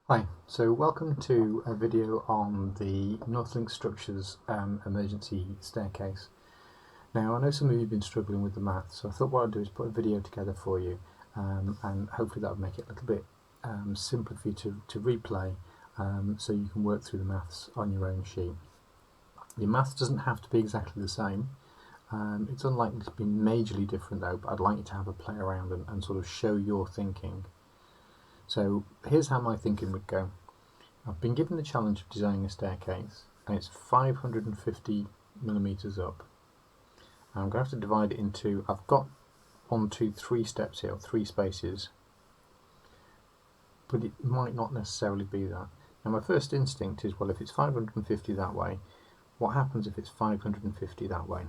Hi, so welcome to a video on the Northlink Structures emergency staircase. Now I know some of you have been struggling with the maths, so I thought what I'd do is put a video together for you and hopefully that will make it a little bit simpler for you to replay so you can work through the maths on your own sheet. Your maths doesn't have to be exactly the same. It's unlikely to be majorly different though, but I'd like you to have a play around and sort of show your thinking. So here's how my thinking would go. I've been given the challenge of designing a staircase and it's 550 millimeters up. I'm going to have to divide it into, I've got 1, 2, 3 steps here, or 3 spaces, but it might not necessarily be that. Now my first instinct is, well, if it's 550 that way, what happens if it's 550 that way?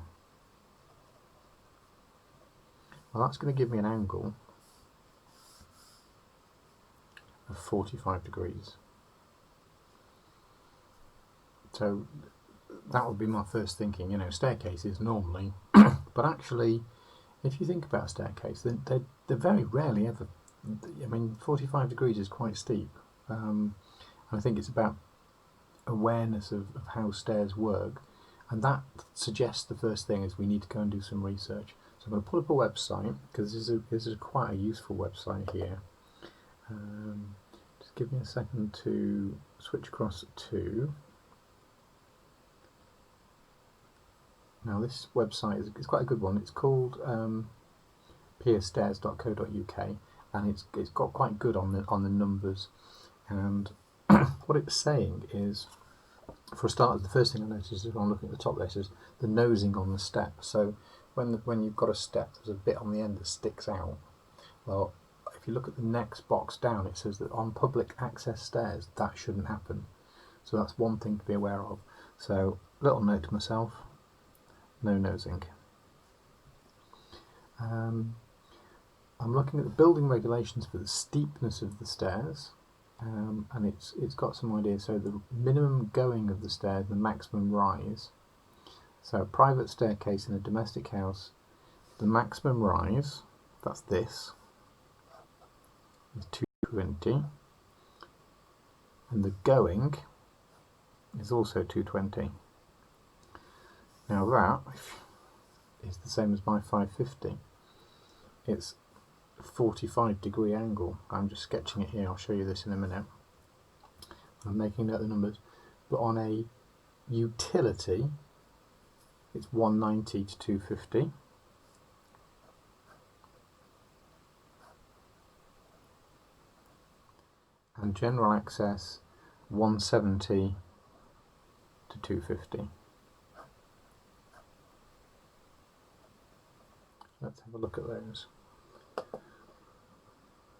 Well, that's going to give me an angle of 45 degrees. So that would be my first thinking, staircases normally, but actually if you think about a staircase, they're very rarely ever, 45 degrees is quite steep. I think it's about awareness of how stairs work, and that suggests the first thing is we need to go and do some research. So I'm going to pull up a website, because this is quite a useful website here. Just give me a second to switch across to. Now this website is quite a good one. It's called pierstairs.co.uk, and it's got quite good on the numbers. And what it's saying is, for a start, the first thing I noticed is when I'm looking at the top there, is the nosing on the step. So when you've got a step, there's a bit on the end that sticks out. Well, if you look at the next box down, it says that on public access stairs that shouldn't happen. So that's one thing to be aware of. So little note to myself: no nosing. I'm looking at the building regulations for the steepness of the stairs, and it's got some ideas. So the minimum going of the stairs, the maximum rise. So a private staircase in a domestic house, the maximum rise, that's this, is 220, and the going is also 220. Now that is the same as my 550. It's a 45 degree angle. I'm just sketching it here, I'll show you this in a minute. I'm making note of the numbers, but on a utility it's 190 to 250. And general access 170 to 250. Let's have a look at those.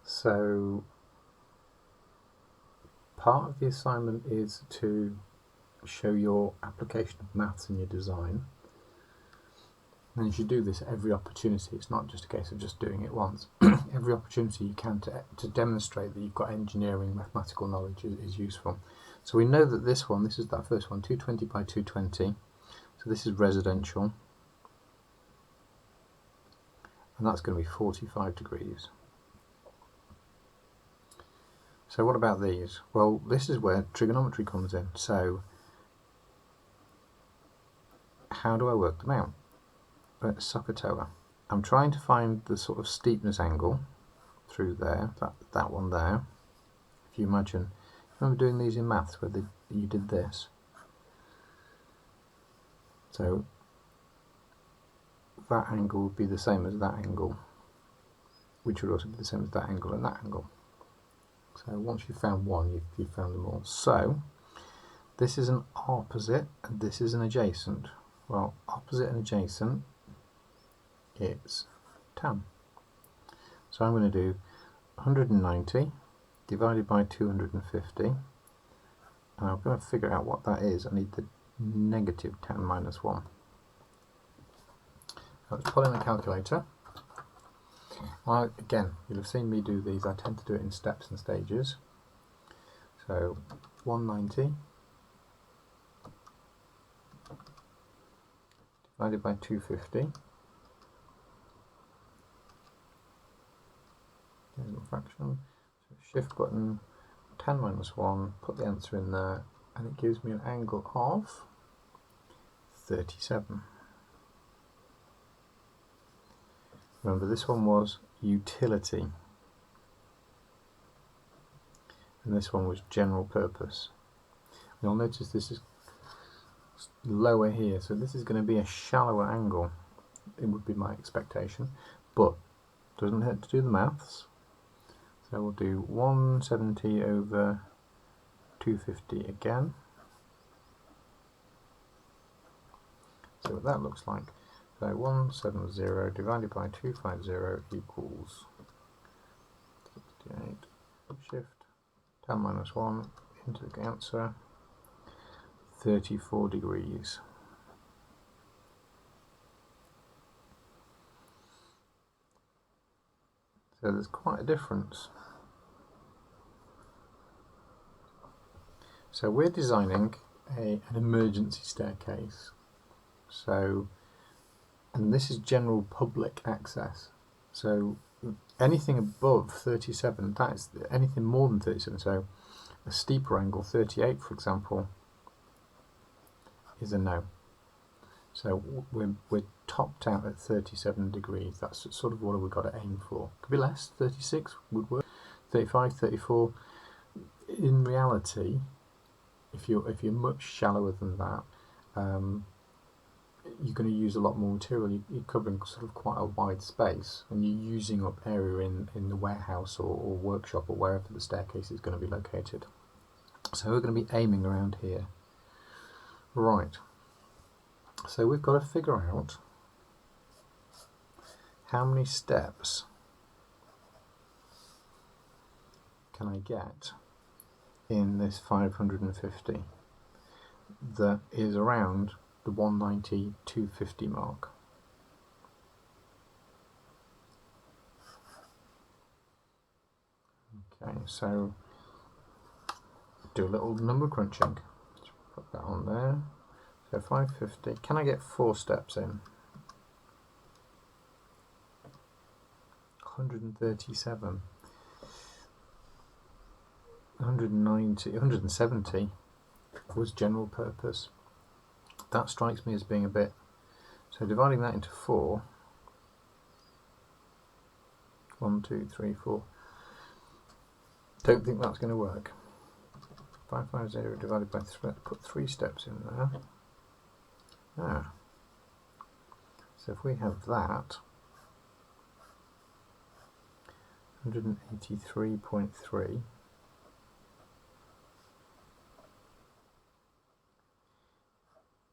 So part of the assignment is to show your application of maths in your design. And you should do this at every opportunity. It's not just a case of just doing it once. Every opportunity you can to demonstrate that you've got engineering, mathematical knowledge is useful. So we know that this is that first one, 220 by 220. So this is residential. And that's going to be 45 degrees. So what about these? Well, this is where trigonometry comes in. So how do I work them out? Sokotoa. I'm trying to find the sort of steepness angle through there, that one there. If you imagine, remember doing these in maths where you did this. So that angle would be the same as that angle, which would also be the same as that angle and that angle. So once you've found one, you've found them all. So this is an opposite and this is an adjacent. Well, opposite and adjacent, it's tan. So I'm going to do 190 divided by 250, and I'm going to figure out what that is. I need the negative tan minus 1. Let's pull in the calculator. Again, you'll have seen me do these. I tend to do it in steps and stages. So 190 divided by 250. Fraction. So shift button, 10 minus 1, put the answer in there, and it gives me an angle of 37. Remember, this one was utility, and this one was general purpose. You'll notice this is lower here, so this is going to be a shallower angle. It would be my expectation, but doesn't hurt to do the maths. So we'll do 170 over 250 again. So what that looks like. So 170 divided by 250 equals 68. Shift 10 minus 1 into the answer, 34 degrees. So there's quite a difference. So we're designing an emergency staircase. So, and this is general public access. So anything above 37, that's anything more than 37. So a steeper angle, 38 for example, is a no. So we're topped out at 37 degrees. That's sort of what we've got to aim for. Could be less, 36 would work, 35, 34. In reality, if you're much shallower than that, you're going to use a lot more material. You're covering sort of quite a wide space, and you're using up area in the warehouse or workshop or wherever the staircase is going to be located. So we're going to be aiming around here. Right. So we've got to figure out how many steps can I get in this 550 that is around the 190, 250 mark. Okay, so do a little number crunching. Just put that on there. So 550, can I get 4 steps in? 137, 190, 170 was general purpose. That strikes me as being a bit, so dividing that into 4, 1, 2, 3, 4, don't think that's going to work. 550 divided by 3, put 3 steps in there. So if we have that, 183.3,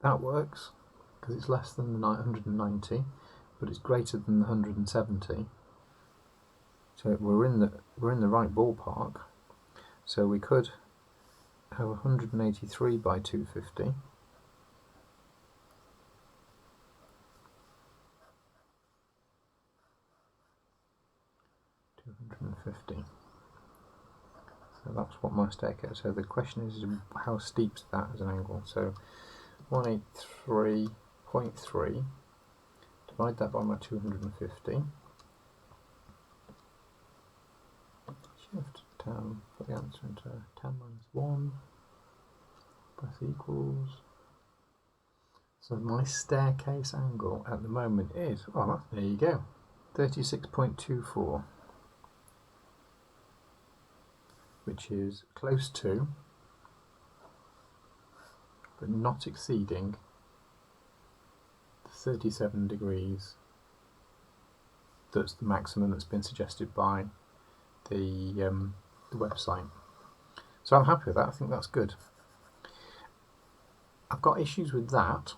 that works because it's less than the 190, but it's greater than the 170. So we're in the right ballpark. So we could have 183 by 250. 250. So that's what my staircase. So the question is how steep's that as an angle? So 183.3, divide that by my 250. Shift 10, put the answer into 10 minus 1, press equals. So my staircase angle at the moment is, oh, there you go, 36.24, which is close to, but not exceeding, 37 degrees. That's the maximum that's been suggested by the website. So I'm happy with that. I think that's good. I've got issues with that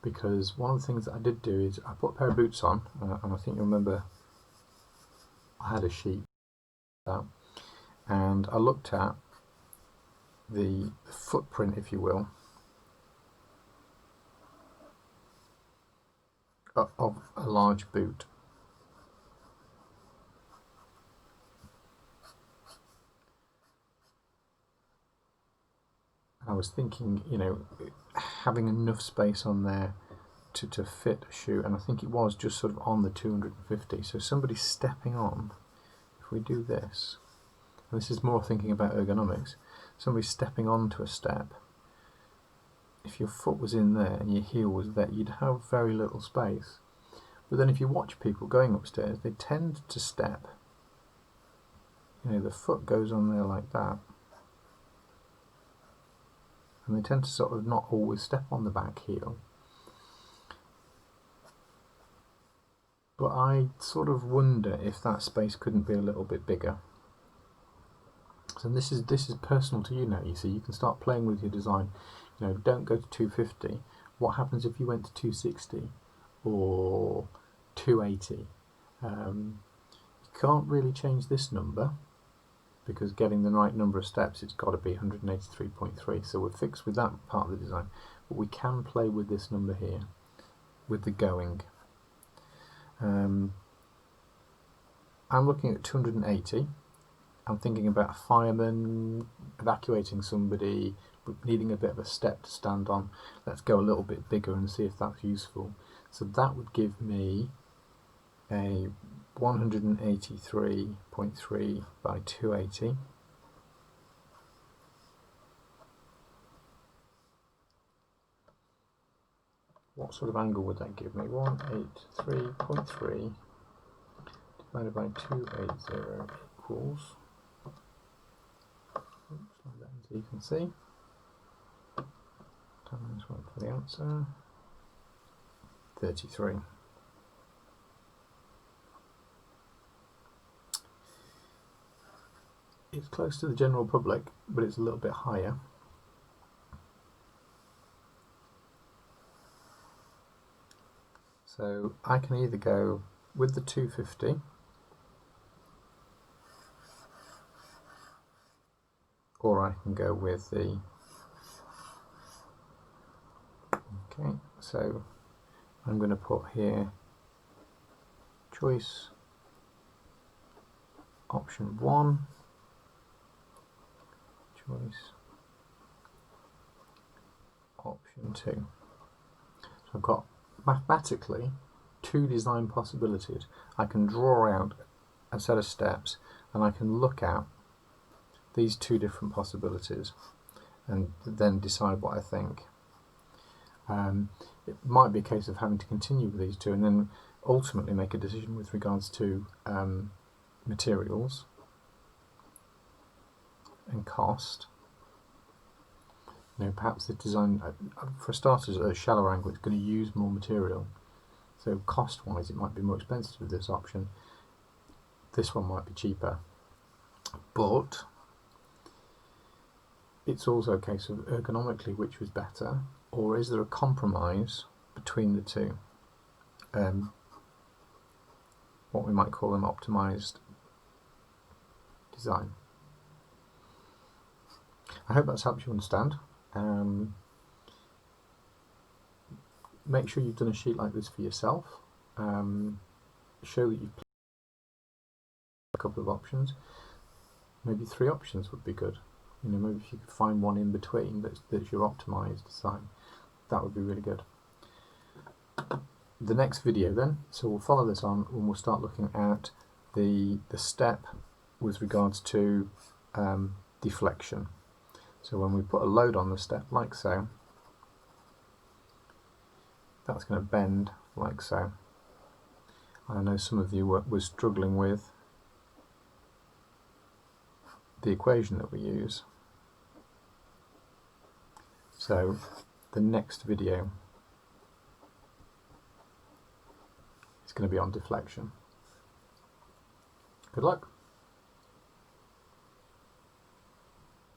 because one of the things that I did do is I put a pair of boots on, and I think you'll remember I had a sheet that, and I looked at the footprint, if you will, of a large boot. I was thinking, you know, having enough space on there to fit a shoe, and I think it was just sort of on the 250. So somebody stepping on, if we do this, and this is more thinking about ergonomics, somebody stepping onto a step, if your foot was in there and your heel was there, you'd have very little space. But then if you watch people going upstairs, they tend to step. You know, the foot goes on there like that. And they tend to sort of not always step on the back heel. But I sort of wonder if that space couldn't be a little bit bigger. So this is personal to you now, you see. You can start playing with your design. You know, don't go to 250. What happens if you went to 260 or 280? You can't really change this number, because getting the right number of steps, it's got to be 183.3. So we're fixed with that part of the design. But we can play with this number here, with the going. I'm looking at 280. I'm thinking about a fireman evacuating somebody, needing a bit of a step to stand on. Let's go a little bit bigger and see if that's useful. So that would give me a 183.3 by 280. What sort of angle would that give me? 183.3 divided by 280 equals, slide that in so you can see, times 1 for the answer, 33. It's close to the general public, but it's a little bit higher. So I can either go with the 250 or I can go with the, okay, so I'm going to put here choice option 1, choice option 2. So I've got mathematically 2 design possibilities. I can draw out a set of steps and I can look at these 2 different possibilities and then decide what I think. It might be a case of having to continue with these 2 and then ultimately make a decision with regards to materials and cost. You know, perhaps the design, for starters, at a shallow angle, it's going to use more material. So cost-wise, it might be more expensive with this option. This one might be cheaper. But it's also a case of ergonomically which was better, or is there a compromise between the 2? What we might call an optimized design. I hope that's helped you understand. Make sure you've done a sheet like this for yourself. Show that you've played a couple of options. Maybe 3 options would be good. You know, maybe if you could find one in between that's your optimized design, that would be really good. The next video then, so we'll follow this on and we'll start looking at the step with regards to deflection. So when we put a load on the step like so, that's going to bend like so. I know some of you were struggling with the equation that we use. So the next video is going to be on deflection. Good luck.